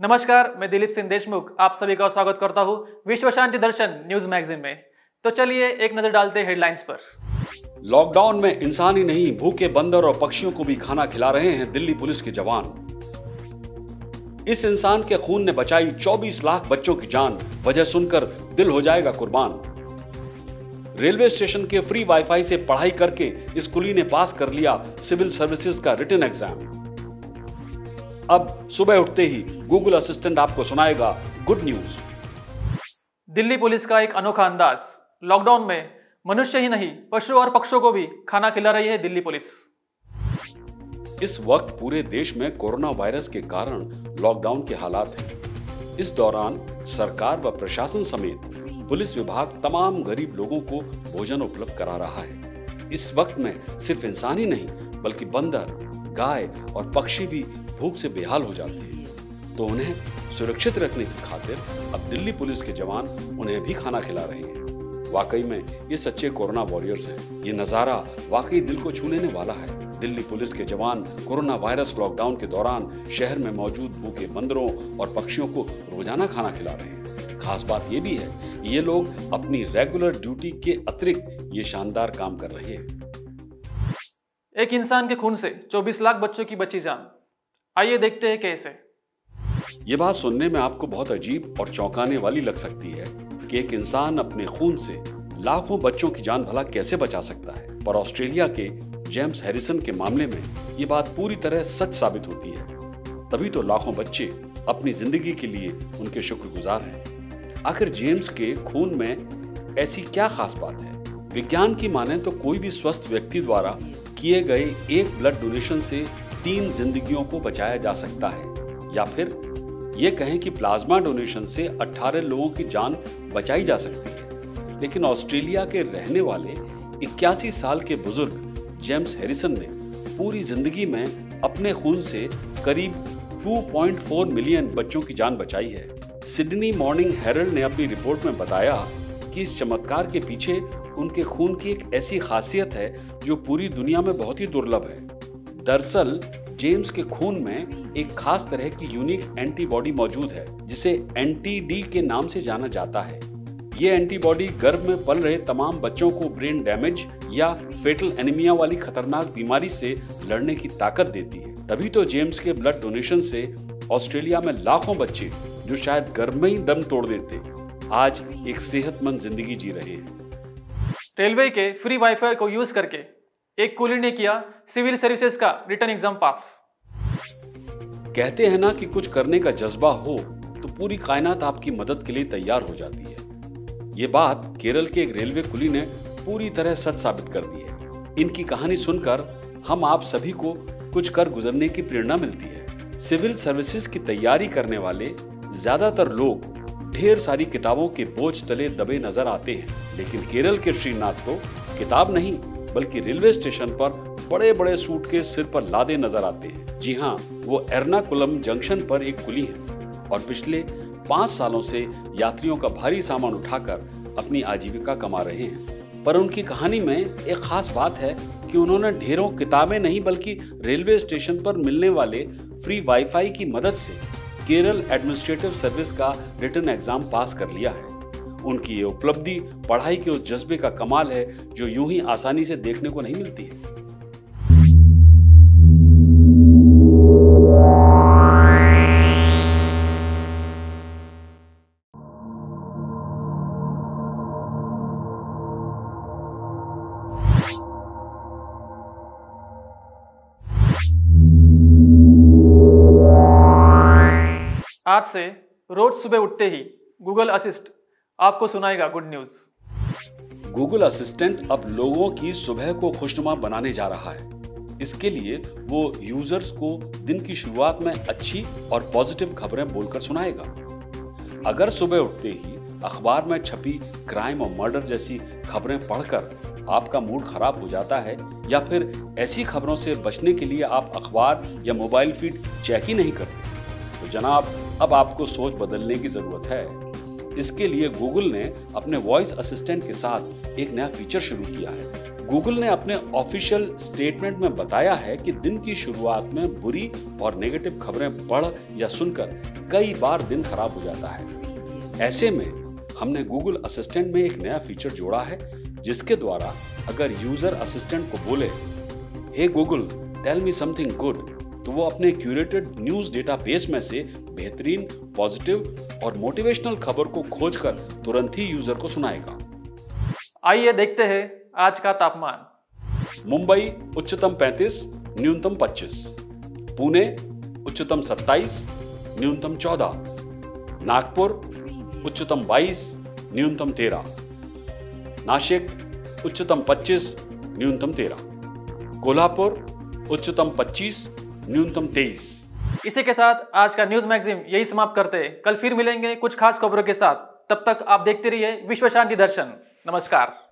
नमस्कार, मैं दिलीप सिंह देशमुख आप सभी का स्वागत करता हूं विश्व शांति दर्शन न्यूज मैगजीन में। तो चलिए एक नजर डालते हैं हेडलाइंस पर। लॉकडाउन में इंसान ही नहीं भूखे बंदर और पक्षियों को भी खाना खिला रहे हैं दिल्ली पुलिस के जवान। इस इंसान के खून ने बचाई 24 लाख बच्चों की जान, वजह सुनकर दिल हो जाएगा कुर्बान। रेलवे स्टेशन के फ्री वाईफाई से पढ़ाई करके इस कुली ने पास कर लिया सिविल सर्विसेज का रिटन एग्जाम। अब सुबह उठते ही गूगल असिस्टेंट आपको सुनाएगा गुड न्यूज। दिल्ली पुलिस का एक अनोखा अंदाज। लॉकडाउन में मनुष्य ही नहीं पशु और पक्षियों को भी खाना खिला रही है दिल्ली पुलिस। इस वक्त पूरे देश में कोरोना वायरस के कारण लॉकडाउन के हालात हैं। इस दौरान सरकार व प्रशासन समेत पुलिस विभाग तमाम गरीब लोगों को भोजन उपलब्ध करा रहा है। इस वक्त में सिर्फ इंसान ही नहीं बल्कि बंदर, गाय और पक्षी भी भूख से बेहाल हो जाते हैं, तो उन्हें सुरक्षित रखने की खातिर अब दिल्ली पुलिस के जवान उन्हें भी खाना खिला रहे हैं। वाकई में ये सच्चे कोरोना वॉरियर्स हैं। ये नजारा वाकई दिल को छू लेने वाला है। दिल्ली पुलिस के जवान कोरोना वायरस लॉकडाउन के दौरान शहर में मौजूद भूखे बंदरों और पक्षियों को रोजाना खाना खिला रहे हैं। खास बात ये भी है, ये लोग अपनी रेगुलर ड्यूटी के अतिरिक्त ये शानदार काम कर रहे हैं। एक इंसान के खून से 24 लाख बच्चों की बची जान। आइए देखते हैं कैसे। ये बात सुनने में आपको बहुत अजीब और चौंकाने वाली लग सकती है कि एक इंसान अपने खून से लाखों बच्चों की जान भला कैसे बचा सकता है, पर ऑस्ट्रेलिया के जेम्स हैरिसन के मामले में ये बात पूरी तरह सच साबित होती है। तभी तो लाखों बच्चे अपनी जिंदगी के लिए उनके शुक्रगुजार हैं। आखिर जेम्स के खून में ऐसी क्या खास बात है? विज्ञान की माने तो कोई भी स्वस्थ व्यक्ति द्वारा किए गए एक ब्लड डोनेशन से 3 जिंदगियों को बचाया जा सकता है, या फिर ये कहें कि प्लाज्मा डोनेशन से 18 लोगों की जान बचाई जा सकती है। लेकिन ऑस्ट्रेलिया के रहने वाले 81 साल के बुजुर्ग जेम्स हैरिसन ने पूरी जिंदगी में अपने खून से करीब 2.4 मिलियन बच्चों की जान बचाई है। सिडनी मॉर्निंग हेरल्ड ने अपनी रिपोर्ट में बताया कि इस चमत्कार के पीछे उनके खून की एक ऐसी खासियत है जो पूरी दुनिया में बहुत ही दुर्लभ है। दरअसल जेम्स के खून में एक खास तरह की यूनिक एंटीबॉडी मौजूद है जिसे एंटी-डी के नाम से जाना जाता है। ये एंटीबॉडी गर्भ में पल रहे तमाम बच्चों को ब्रेन डैमेज या फेटल एनीमिया वाली खतरनाक बीमारी से लड़ने की ताकत देती है। तभी तो जेम्स के ब्लड डोनेशन से ऑस्ट्रेलिया में लाखों बच्चे जो शायद गर्भ में ही दम तोड़ देते, आज एक सेहतमंद जिंदगी जी रहे हैं। रेलवे के फ्री वाईफाई को यूज करके एक कुली ने किया सिविल सर्विसेज का रिटन एग्जाम पास। कहते हैं ना कि कुछ करने का जज्बा हो तो पूरी कायनात आपकी मदद के लिए तैयार हो जाती है। ये बात केरल के एक रेलवे कुली ने पूरी तरह सच साबित कर दी है। इनकी कहानी सुनकर हम आप सभी को कुछ कर गुजरने की प्रेरणा मिलती है। सिविल सर्विसेज की तैयारी करने वाले ज्यादातर लोग ढेर सारी किताबों के बोझ तले दबे नजर आते हैं, लेकिन केरल के श्रीनाथ तो किताब नहीं बल्कि रेलवे स्टेशन पर बड़े बड़े सूटकेस सिर पर लादे नजर आते हैं। जी हाँ, वो एर्नाकुलम जंक्शन पर एक कुली है और पिछले 5 सालों से यात्रियों का भारी सामान उठाकर अपनी आजीविका कमा रहे हैं। पर उनकी कहानी में एक खास बात है कि उन्होंने ढेरों किताबें नहीं बल्कि रेलवे स्टेशन पर मिलने वाले फ्री वाईफाई की मदद से केरल एडमिनिस्ट्रेटिव सर्विस का रिटन एग्जाम पास कर लिया है। उनकी ये उपलब्धि पढ़ाई के उस जज्बे का कमाल है जो यूं ही आसानी से देखने को नहीं मिलती है। आज से रोज सुबह उठते ही गूगल असिस्ट आपको सुनाएगा गुड न्यूज। गूगल असिस्टेंट अब लोगों की सुबह को खुशनुमा बनाने जा रहा है। इसके लिए वो यूजर्स को दिन की शुरुआत में अच्छी और पॉजिटिव खबरें बोलकर सुनाएगा। अगर सुबह उठते ही अखबार में छपी क्राइम और मर्डर जैसी खबरें पढ़कर आपका मूड खराब हो जाता है, या फिर ऐसी खबरों से बचने के लिए आप अखबार या मोबाइल फीड चेक ही नहीं करते, तो जनाब अब आपको सोच बदलने की जरूरत है। इसके लिए गूगल ने अपने वॉइस असिस्टेंट के साथ एक नया फीचर शुरू किया है। गूगल ने अपने ऑफिशियल स्टेटमेंट में बताया है कि दिन की शुरुआत में बुरी और नेगेटिव खबरें पढ़ या सुनकर कई बार दिन खराब हो जाता है। ऐसे में हमने गूगल असिस्टेंट में एक नया फीचर जोड़ा है, जिसके द्वारा अगर यूजर असिस्टेंट को बोले, hey Google tell me something good, तो वो अपने क्यूरेटेड न्यूज डेटाबेस में से बेहतरीन, पॉजिटिव और मोटिवेशनल खबर को खोजकर तुरंत ही यूजर को सुनाएगा। आइए देखते हैं आज का तापमान। मुंबई उच्चतम 35, न्यूनतम 25। पुणे उच्चतम 27, न्यूनतम 14। नागपुर उच्चतम 22, न्यूनतम 13। नासिक उच्चतम 25, न्यूनतम 13। कोल्हापुर उच्चतम 25, न्यूनतम 23। इसी के साथ आज का न्यूज मैगजीन यही समाप्त करते हैं। कल फिर मिलेंगे कुछ खास खबरों के साथ। तब तक आप देखते रहिए विश्व शांति दर्शन। नमस्कार।